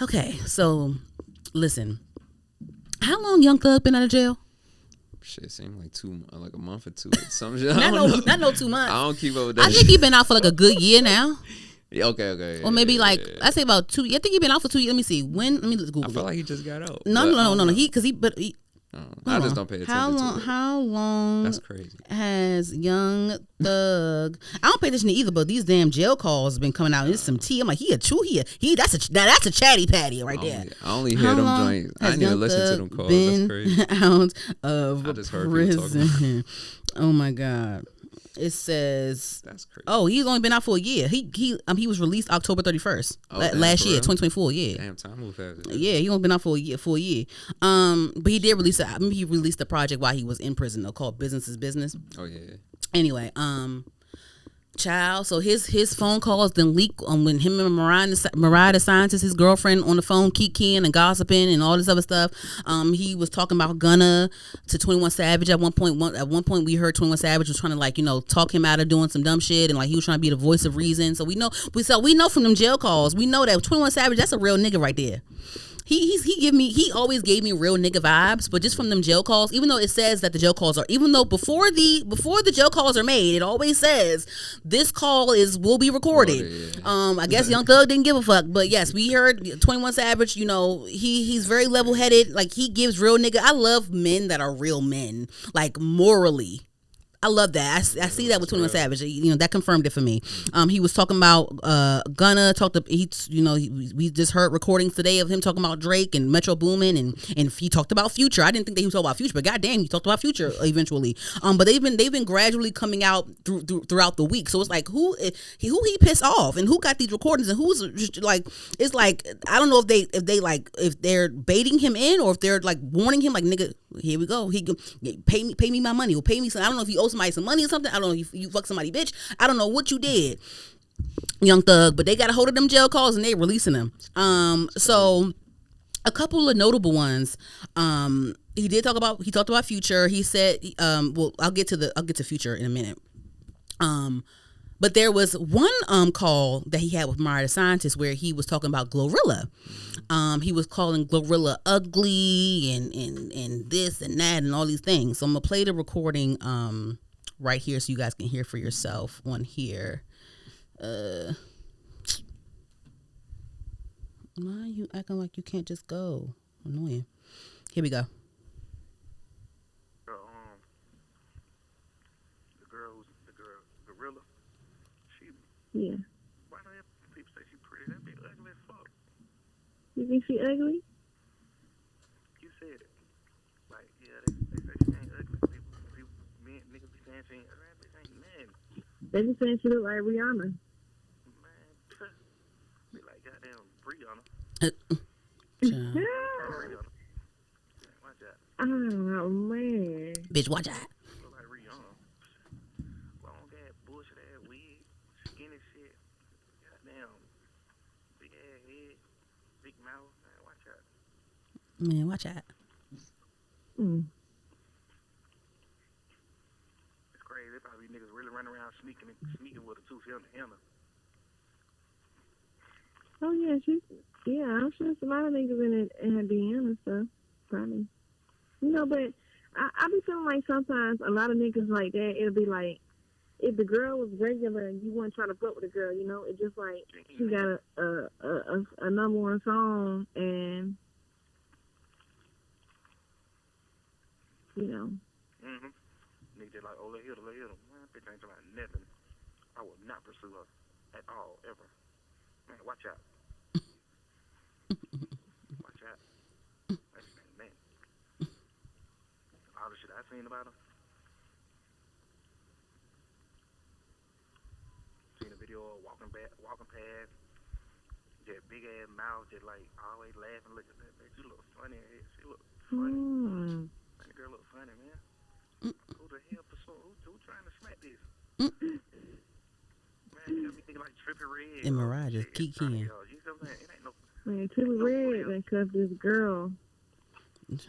Okay, so listen. How long Young Thug been out of jail? Shit seemed like a month or two. Some shit. Not no 2 months. I don't keep up with that. I think he been out for like a good year now. Yeah, okay. Or maybe I say about 2. I think he been out for 2 years. Let me see. Let me Google. I feel like he just got out. No. I just don't pay attention to it. How long? That's crazy. Has Young Thug? I don't pay attention to either, but these damn jail calls been coming out. There's some tea. I'm like, that's a chatty patty right there. I only hear them joints. I didn't even listen to them calls. That's crazy. Out of I just heard people talking about it. Oh my God. It says that's crazy. Oh, he's only been out for a year. He was released October 31st last year, 2024. Yeah. Damn, time moved fast. Yeah, he only been out for a year. But he did release he released a project while he was in prison though, called Business is Business. Oh yeah. Anyway, child. So his phone calls then leak when him and Mariah the scientist, his girlfriend, on the phone kikiing and gossiping and all this other stuff. He was talking about Gunna to 21 Savage at one point. At one point, we heard 21 Savage was trying to talk him out of doing some dumb shit, and like he was trying to be the voice of reason. So we know from them jail calls, we know that 21 Savage, that's a real nigga right there. He always gave me real nigga vibes, but just from them jail calls, even though it says that the jail calls are, even though before the jail calls are made, it always says this call will be recorded. I guess Young Thug didn't give a fuck, but yes, we heard 21 Savage. He's very level headed. Like he gives real nigga. I love men that are real men, like morally. I love that. I see that with 21 Savage. That confirmed it for me. He was talking about Gunna. We just heard recordings today of him talking about Drake and Metro Boomin, and he talked about Future. I didn't think that he was talking about Future, but goddamn, he talked about Future eventually. But they've been gradually coming out throughout the week. So it's like who he pissed off and who got these recordings and who's just like, it's like I don't know if they're baiting him in or if they're like warning him like, nigga, here we go. He pay me my money or pay me some. I don't know if he owes somebody some money or something. I don't know if you fuck somebody, bitch. I don't know what you did, Young Thug, but they got a hold of them jail calls and they releasing them. So a couple of notable ones. He talked about Future. He said, I'll get to Future in a minute. But there was one call that he had with Mariah the Scientist where he was talking about GloRilla. He was calling GloRilla ugly and this and that and all these things. So I'm gonna play the recording right here so you guys can hear for yourself on here. Why are you acting like you can't just go? Annoying. Here we go. The girl, GloRilla. Yeah. Why do people say she pretty? That be ugly as fuck. You think she ugly? You said it. Like, yeah, they say she ain't ugly. People niggas be saying she ain't ugly. That bitch ain't nothing. They be saying she look like Rihanna. Man, be like goddamn Rihanna. Rihanna. Watch out. Oh, man. Bitch, watch out. Look like Rihanna. Long ass bullshit ass wig. Skinny shit. Goddamn. Big ass head. Big mouth. Man, watch out. Man, watch out. It's crazy. There probably niggas really running around sneaking with a tooth in the henna. Oh, yeah, I'm sure there's a lot of niggas in her DM and stuff. Probably. But I be feeling like sometimes a lot of niggas like that, it'll be like, if the girl was regular and you weren't trying to fuck with the girl, it's just like she got a number one song and, Mm-hmm. Niggas like, oh, let hit her. Man, bitch ain't talking about nothing. I will not pursue her at all, ever. Man, watch out. Watch out. That's man. All the shit I seen about her. Seen a video of walking past. Just big ass mouth, just like always laughing. Look at that bitch. You look funny. She look funny. Man, the girl look funny, man. Who the hell who trying to smack this? Man, you got me thinking like Trippie Redd. And Mariah just kikiing. You know what I'm saying? It ain't no. Man, Trippie Redd done cuffed this girl.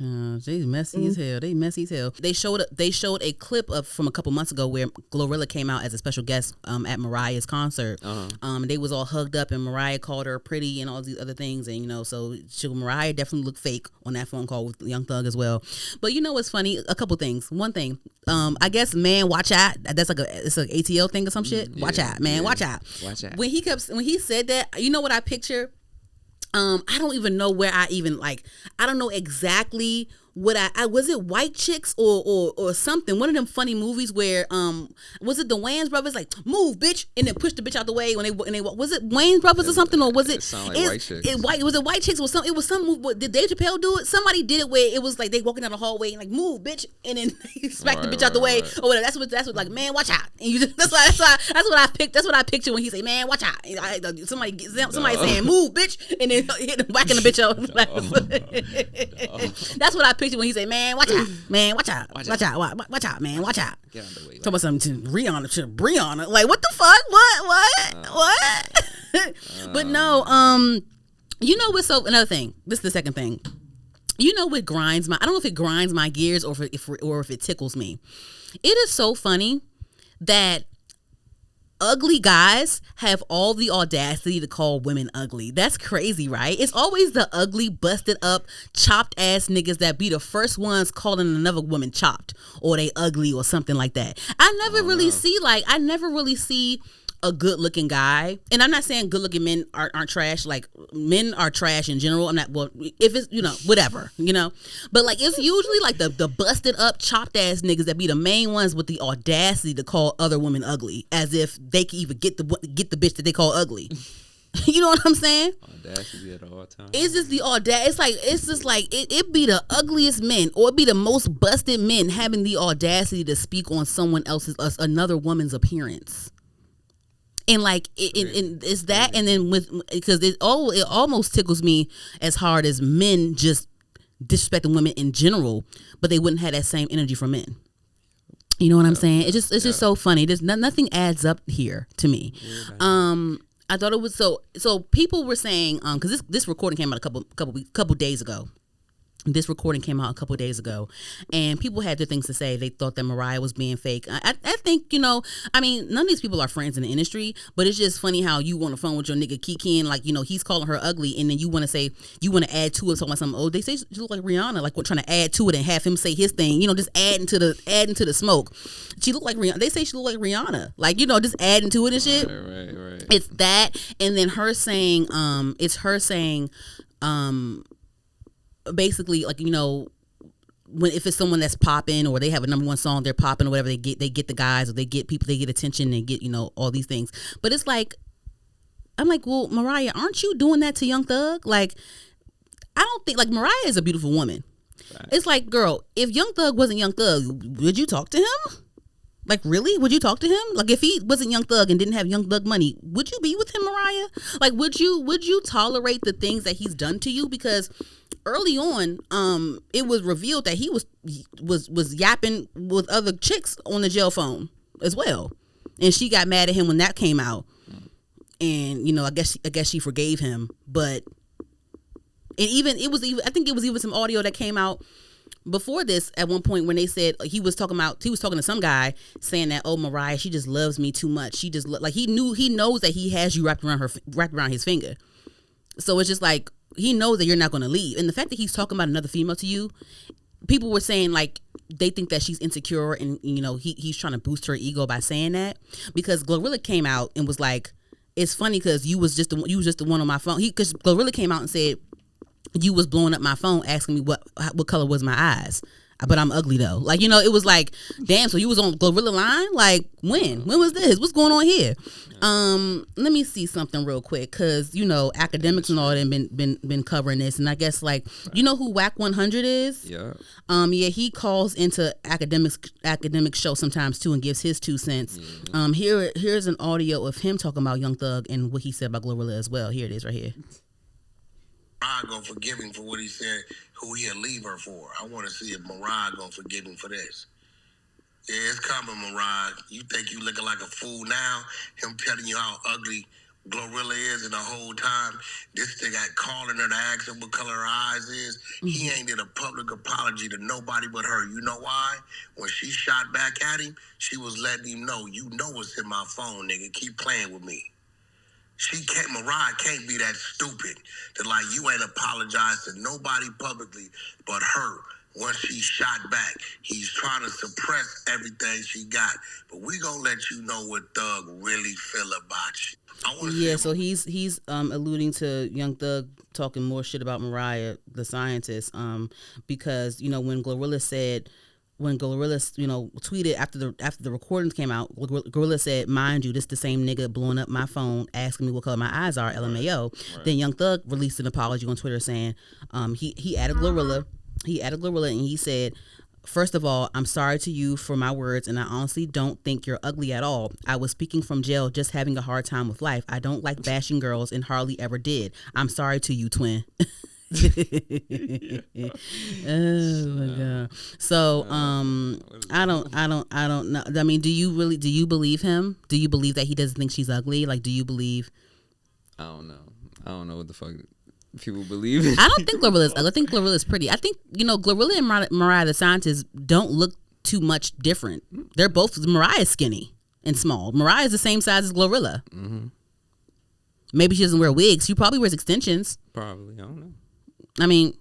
They messy as hell. They messy as hell. They showed a clip of from a couple months ago where GloRilla came out as a special guest at Mariah's concert. They was all hugged up and Mariah called her pretty and all these other things, and so Mariah definitely looked fake on that phone call with Young Thug as well. But what's funny? A couple things. One thing, I guess, man, watch out. That's it's an ATL thing or some shit. Watch out, man. Watch out. Watch out. When he said that, what I picture? I don't even know where I don't know exactly what I was it White Chicks or something, one of them funny movies where was it the Wayans brothers like move bitch and then push the bitch out the way when they was it Wayans brothers or something, or was it sound like White Chicks? Was it White Chicks or something? It was some movie. Did Dave Chappelle do it? Somebody did it where it was like they walking down the hallway and like move bitch and then smack the bitch out the way or whatever. That's what like, man, watch out. And that's what I picked. That's what I picture when he say, man, watch out. Somebody saying move bitch and then whacking the bitch out. That's what I picture when he say, man, watch out, man, watch out, watch out, man, watch out. Get out of the way. Talk about something to Brianna. Like, what the fuck? What? But no, what's so another thing. This is the second thing. What grinds I don't know if it grinds my gears or if it tickles me. It is so funny that ugly guys have all the audacity to call women ugly. That's crazy, right? It's always the ugly, busted up, chopped ass niggas that be the first ones calling another woman chopped or they ugly or something like that. I never really see a good looking guy, and I'm not saying good looking men aren't trash. Like, men are trash in general. I'm not, well, if it's whatever, but like it's usually like the busted up chopped ass niggas that be the main ones with the audacity to call other women ugly, as if they can even get the bitch that they call ugly. You know what I'm saying? Audacity at all times. It's just the audacity. It's just like it be the ugliest men, or it be the most busted men having the audacity to speak on someone else's, another woman's appearance. And like it's that, and then because it almost tickles me as hard as men just disrespecting women in general, but they wouldn't have that same energy for men. You know what I'm saying? It's just so funny. There's nothing adds up here to me. I thought it was so people were saying because this recording came out a couple days ago. This recording came out a couple of days ago, and people had their things to say. They thought that Mariah was being fake. I think, none of these people are friends in the industry, but it's just funny how you on the phone with your nigga Kiki and like, he's calling her ugly, and then you want to add to it, talking about something. Oh, they say she look like Rihanna, like we're trying to add to it and have him say his thing, just adding to the smoke. She look like Rihanna. They say she look like Rihanna, like, just adding to it and shit. Right. It's that, and then basically, like, if it's someone that's popping or they have a number one song, they're popping or whatever, they get the guys, or they get people, they get attention, they get all these things. But it's like, I'm like, well, Mariah, aren't you doing that to Young Thug? Like, I don't think, like, Mariah is a beautiful woman. Right. It's like, girl, if Young Thug wasn't Young Thug, would you talk to him? Like, really? Would you talk to him? Like, if he wasn't Young Thug and didn't have Young Thug money, would you be with him, Mariah? Like, would you tolerate the things that he's done to you? Because early on, it was revealed that he was yapping with other chicks on the jail phone as well, and she got mad at him when that came out, and I guess she forgave him, but I think it was even some audio that came out before this at one point when they said he was talking to some guy saying that, oh, Mariah, she just loves me too much. She just like he knows that he has you wrapped around his finger. So it's just like he knows that you're not going to leave. And the fact that he's talking about another female to you, people were saying like they think that she's insecure and he's trying to boost her ego by saying that, because GloRilla came out and was like, it's funny because you was just the one on my phone. Because GloRilla came out and said, you was blowing up my phone asking me what color was my eyes, but I'm ugly though. Like, it was like, damn, so you was on GloRilla line? Like, when was this? What's going on here? Let me see something real quick, because academics and all them been covering this, and I guess like who Whack 100 is? Yeah. He calls into academic show sometimes too and gives his 2 cents. Yeah. Here's an audio of him talking about Young Thug and what he said about GloRilla as well. Here it is right here. Mariah gonna forgive him for what he said, who he'll leave her for. I want to see if Mariah gonna forgive him for this. Yeah, it's coming, Mariah. You think you looking like a fool now? Him telling you how ugly GloRilla is, and the whole time this thing got calling her to ask her what color her eyes is. He ain't did a public apology to nobody but her. You know why? When she shot back at him, she was letting him know, you know what's in my phone, nigga. Keep playing with me. Mariah can't be that stupid that like you ain't apologized to nobody publicly but her. Once she shot back, he's trying to suppress everything she got. But we gonna let you know what Thug really feel about you. Yeah, so he's alluding to Young Thug talking more shit about Mariah, the scientist, because when GloRilla tweeted after the recordings came out, GloRilla said, mind you, this the same nigga blowing up my phone asking me what color my eyes are, LMAO. Right. Then Young Thug released an apology on Twitter saying he added GloRilla. He added GloRilla and he said, first of all, I'm sorry to you for my words, and I honestly don't think you're ugly at all. I was speaking from jail, just having a hard time with life. I don't like bashing girls and hardly ever did. I'm sorry to you, twin. Oh my god. So I don't know. I mean, do you believe him? Do you believe that he doesn't think she's ugly? Like, do you believe? I don't know what the fuck people believe in. I don't think GloRilla's ugly. I think GloRilla's pretty. I think GloRilla and Mariah the scientist don't look too much different. They're both Mariah's skinny and small. Mariah's the same size as GloRilla. Mm-hmm. Maybe she doesn't wear wigs. She probably wears extensions. Probably. I don't know. I mean,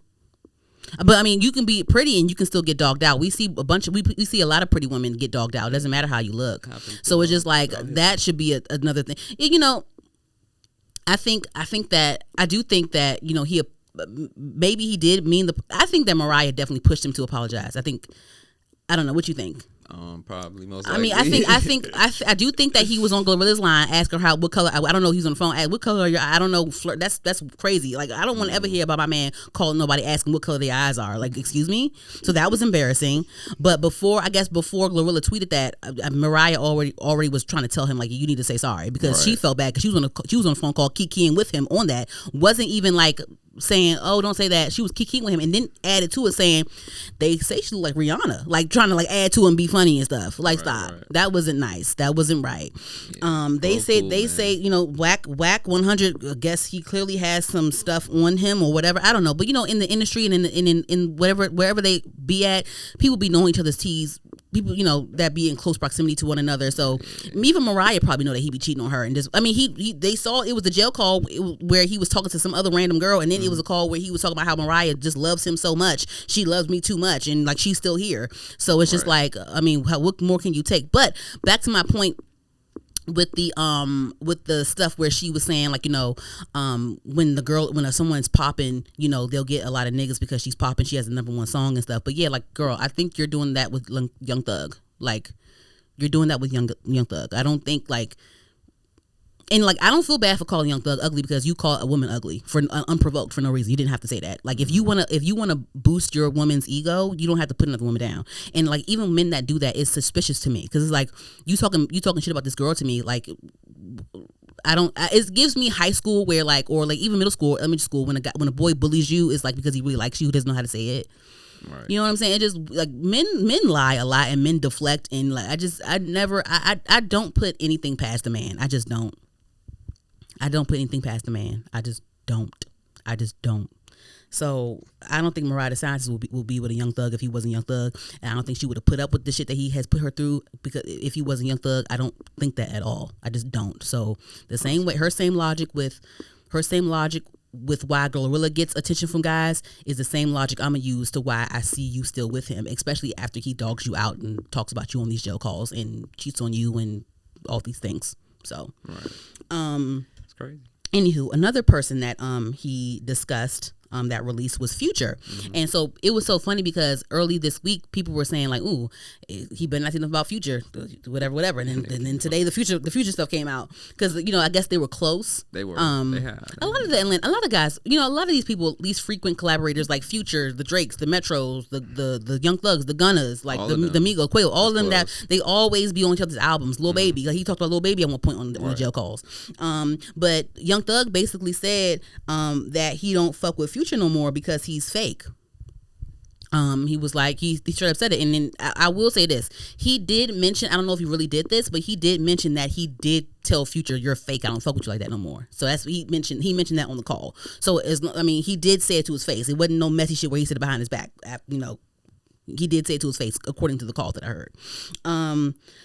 you can be pretty and you can still get dogged out. We see we see a lot of pretty women get dogged out. It doesn't matter how you look. So it's just like that should be another thing. I do think that he maybe he did mean I think that Mariah definitely pushed him to apologize. I don't know what you think. Probably most likely. I mean, I do think that he was on GloRilla's line asking her what color. I don't know. He's on the phone. What color are your? I don't know. Flirt. That's crazy. Like, I don't want to ever hear about my man calling nobody asking what color their eyes are. Like, excuse me. So that was embarrassing. But before GloRilla tweeted that, Mariah already was trying to tell him like, you need to say sorry because she felt bad because she was on a phone call kikiing with him on that. Wasn't even like saying, oh, don't say that. She was kikiing with him and then added to it saying they say she look like Rihanna, like trying to like add to and be funny and stuff. Like, stop. That wasn't nice. That wasn't right. Yeah, they say whack 100. I guess he clearly has some stuff on him or whatever. I don't know. But in the industry and in wherever they be at, people be knowing each other's teas. People, that be in close proximity to one another. So even Mariah probably know that he be cheating on her. And just, I mean, they saw it was a jail call where he was talking to some other random girl, and then it was a call where he was talking about how Mariah just loves him so much. She loves me too much, and like she's still here. So it's just like, I mean, what more can you take? But back to my point. With the stuff where she was saying like when someone's popping, they'll get a lot of niggas because she's popping, she has the #1 song and stuff. But yeah, like, girl, I think you're doing that with Young Thug. Like, you're doing that with Young Thug. I don't think like, and like, I don't feel bad for calling Young Thug ugly because you call a woman ugly for unprovoked for no reason. You didn't have to say that. Like, if you wanna boost your woman's ego, you don't have to put another woman down. And like, even men that do that is suspicious to me because it's like you talking shit about this girl to me. Like, it gives me high school where like, or like even middle school, elementary school, when a boy bullies you, it's like because he really likes you, he doesn't know how to say it. Right. You know what I'm saying? It just like men lie a lot and men deflect, and like I don't put anything past a man. I just don't. I don't put anything past the man. I just don't. So I don't think Mariah the scientist will be with a Young Thug if he wasn't Young Thug, and I don't think she would have put up with the shit that he has put her through because if he wasn't Young Thug. I don't think that at all. I just don't. So the same way, her same logic with why GloRilla gets attention from guys is the same logic I'm gonna use to why I see you still with him, especially after he dogs you out and talks about you on these jail calls and cheats on you and all these things. So, it's crazy. Anywho, another person that he discussed that release was Future. Mm-hmm. And so it was so funny because early this week people were saying like, ooh, he better not say nothing about Future, whatever. And then today the future stuff came out because I guess they were close. They were. They had a lot of guys. A lot of these people, these frequent collaborators like Future, the Drakes, the Metros, the Young Thugs, the Gunners, like the Migos, Quail, all of them that they always be on each other's albums. Lil Baby, like he talked about Lil Baby at one point on the jail calls. But Young Thug basically said that he don't fuck with Future no more because he's fake. He was like, he straight up said it. And then I will say this. He did mention, I don't know if he really did this, but he did mention that he did tell Future, you're fake. I don't fuck with you like that no more. So that's what he mentioned. He mentioned that on the call. So, he did say it to his face. It wasn't no messy shit where he said it behind his back. He did say it to his face, according to the call that I heard.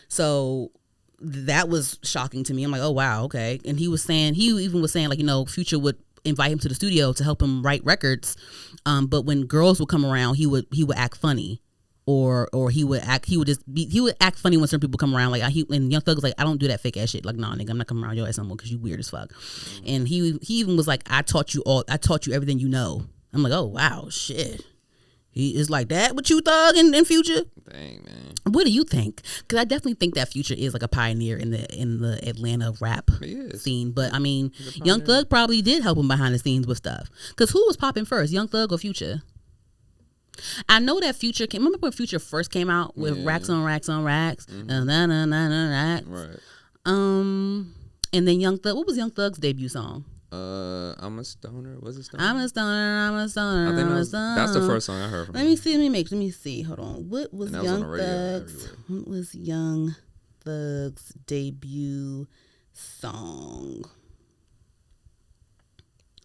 So that was shocking to me. I'm like, oh, wow, okay. And he even was saying, like, Future would invite him to the studio to help him write records, but when girls would come around, he would act funny, or he would act funny when certain people come around. And Young Thug was like, I don't do that fake ass shit. Like, nah, nigga, I'm not coming around your ass no more because you weird as fuck. And he even was like, I taught you everything you know. I'm like, oh wow, shit. He is like that with you, Thug and Future. Dang, man. What do you think? Because I definitely think that Future is like a pioneer in the Atlanta rap scene. But I mean, Young Thug probably did help him behind the scenes with stuff. Because who was popping first, Young Thug or Future? I know that Future came. Remember when Future first came out with Racks on Racks on Racks? Racks. Right. And then Young Thug. What was Young Thug's debut song? I'm a stoner. Was it stoner? I'm a stoner. I think that's the first song I heard from him. Let me see. Hold on. What was Young Thug's debut song?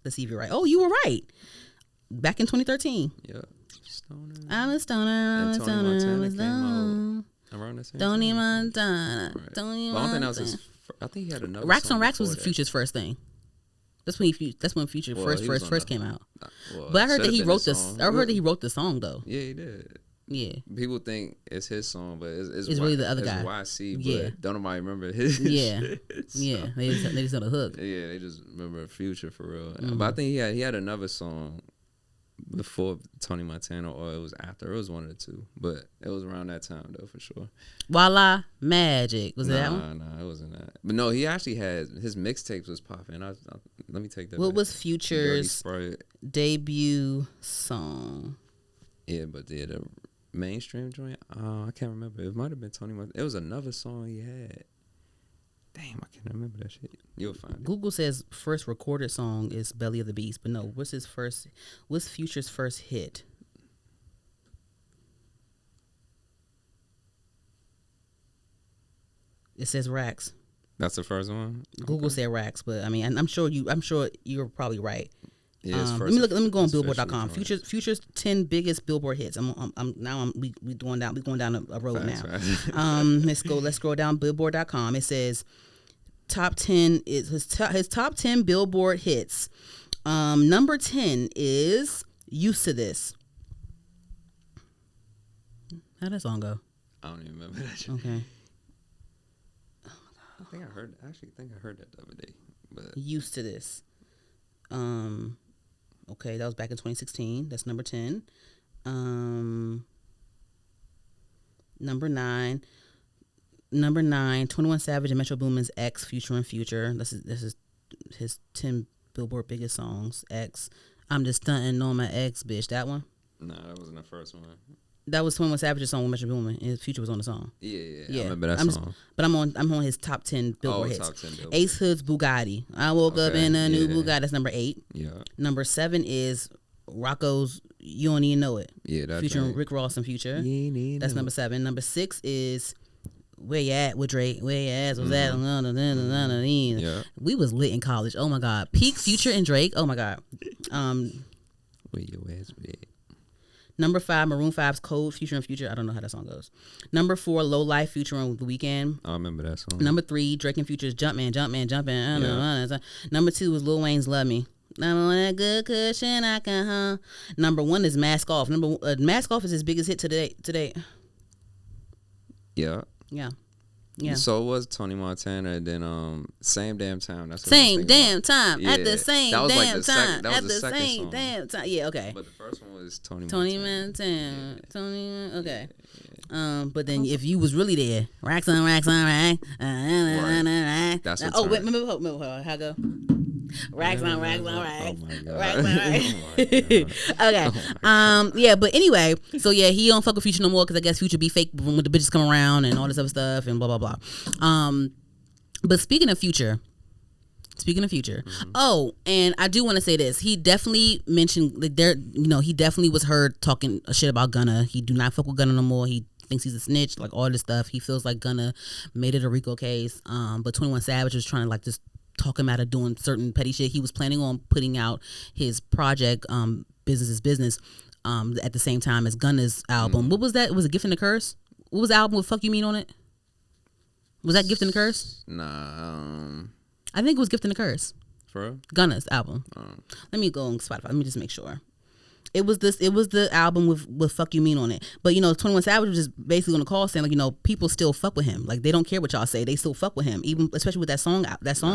Let's see if you're right. Oh, you were right. Back in 2013. Yeah. Stoner. I'm a stoner. I'm a stoner. I'm a stoner. Around the same Tony time. Montana. Right. Tony Well, I don't think Montana. that was his. I think he had another. Racks song on Racks was before that. Future's first thing. That's when Future Well, he was first on came out. Well, But I heard that should've he been wrote his this. song. I heard that he wrote the song though. Yeah, he did. Yeah. People think it's his song, but it's really the other guy. YC, but Yeah. don't nobody remember his. Yeah. shit, so. Yeah. They just on the hook. Yeah, they just remember Future for real. Mm-hmm. But I think he had another song before Tony Montana, or it was after. It was one of the two, but it was around that time though for sure. Voila, Magic. Was it that one? Nah, it wasn't that. But no, he actually had his mixtapes was popping. Let me take that. What back. was Dirty Future's Sprite. debut song? Yeah, but the mainstream joint, I can't remember. It might have been Tony Montana. It was another song he had. Damn, I can't remember that shit. You'll find it. Google says first recorded song is Belly of the Beast, but no, what's Future's first hit? It says Racks. That's the first one. Google said Racks, but I mean, I'm sure you're probably right. Yeah, his first. Let me go on his Billboard.com. official Future's 10 biggest Billboard hits. We going down a road Facts, now. facts. Let's scroll down Billboard.com. It says top 10 is his top 10 Billboard hits. Number 10 is Used to This. How'd that song go? I don't even remember that shit. Okay. I think I heard that the other day. But Used to This. Okay, that was back in 2016. That's number 10. Number 9, 21 Savage and Metro Boomin's X, Future and Future. This is his 10 Billboard biggest songs. X, I'm just stunting on my ex, bitch. That one. nah, that wasn't the first one. That was 21 Savage's song with Metro Boomin. And his Future was on the song. Yeah. I remember that song. But I'm on his top 10 Billboard hits. Top 10 Billboard. Ace Hood's Bugatti. I woke up in a new Bugatti. That's number 8. Yeah. Number 7 is Rocco's You Don't Even Know It. Yeah, that's Featuring Rick Ross and Future. That's number 7. Number 6 is Where You At with Drake. Where Your Ass Was At. Yeah. We was lit in college. Oh my God. Peak Future and Drake. Oh my God. Where your ass was at. Number 5, Maroon 5's Cold, Future and Future. I don't know how that song goes. Number 4, Low Life, Future on The Weeknd. I remember that song. Number 3, Drake and Future's Jumpin'. Number 2 is Lil Wayne's Love Me. I'm on that good cushion I can, Number 1 is Mask Off. Mask Off is his biggest hit today. Yeah. Yeah. So it was Tony Montana, and then Same Damn Time. That's what Same damn time. At the same that was like damn the second, time. that was At the the second same song. damn time. Yeah, okay. But the first one was Tony Montana. Yeah. Tony, okay. But then if you was really there, racks on racks. That's what Oh, wait, turned. hold on. How go? Racks on racks. Oh my God. Racks on racks. Oh my God. Okay. Yeah, but anyway, so yeah, he don't fuck with Future no more because I guess Future be fake when the bitches come around and all this other stuff and blah blah blah. But speaking of Future, Speaking of Future. Oh, and I do want to say this. He definitely mentioned like he definitely was heard talking shit about Gunna. He do not fuck with Gunna no more. He thinks he's a snitch, like all this stuff. He feels like Gunna made it a RICO case. But 21 Savage was trying to like just talk him out of doing certain petty shit. He was planning on putting out his project, Business is Business, at the same time as Gunna's album. What was that? Was it Gift and the Curse? What was the album with Fuck You Mean on it? Was that Gift and the Curse? Nah. I think it was Gift and the Curse. For real? Gunna's album. Let me go on Spotify. Let me just make sure. It was the album with Fuck You Mean on it. But 21 Savage was just basically on the call saying like, people still fuck with him. Like they don't care what y'all say. They still fuck with him. Even especially with that song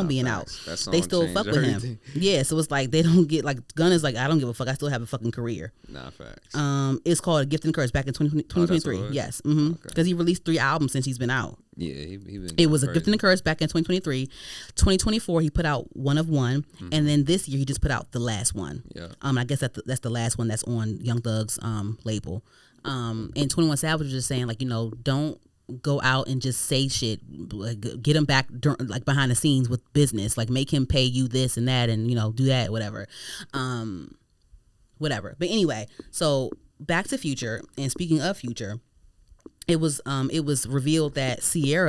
being facts. out. Song They still fuck with everything. him. Yeah, so it's like they don't get like Gunna's like, I don't give a fuck. I still have a fucking career. Nah, facts. It's called Gift and Curse back in 2023. what it Yes. Because Okay. he released 3 albums since he's been out. Yeah, he been It was a crazy. Gift and a Curse back in 2023. 2024, he put out One of One, and then this year he just put out the last one. Yeah. I guess that's the last one that's on Young Thug's label. And 21 Savage was just saying like, don't go out and just say shit. Like, get him back like behind the scenes with business. Like make him pay you this and that, and do that, whatever. Whatever. But anyway, so back to Future. And speaking of Future, it was revealed that Sierra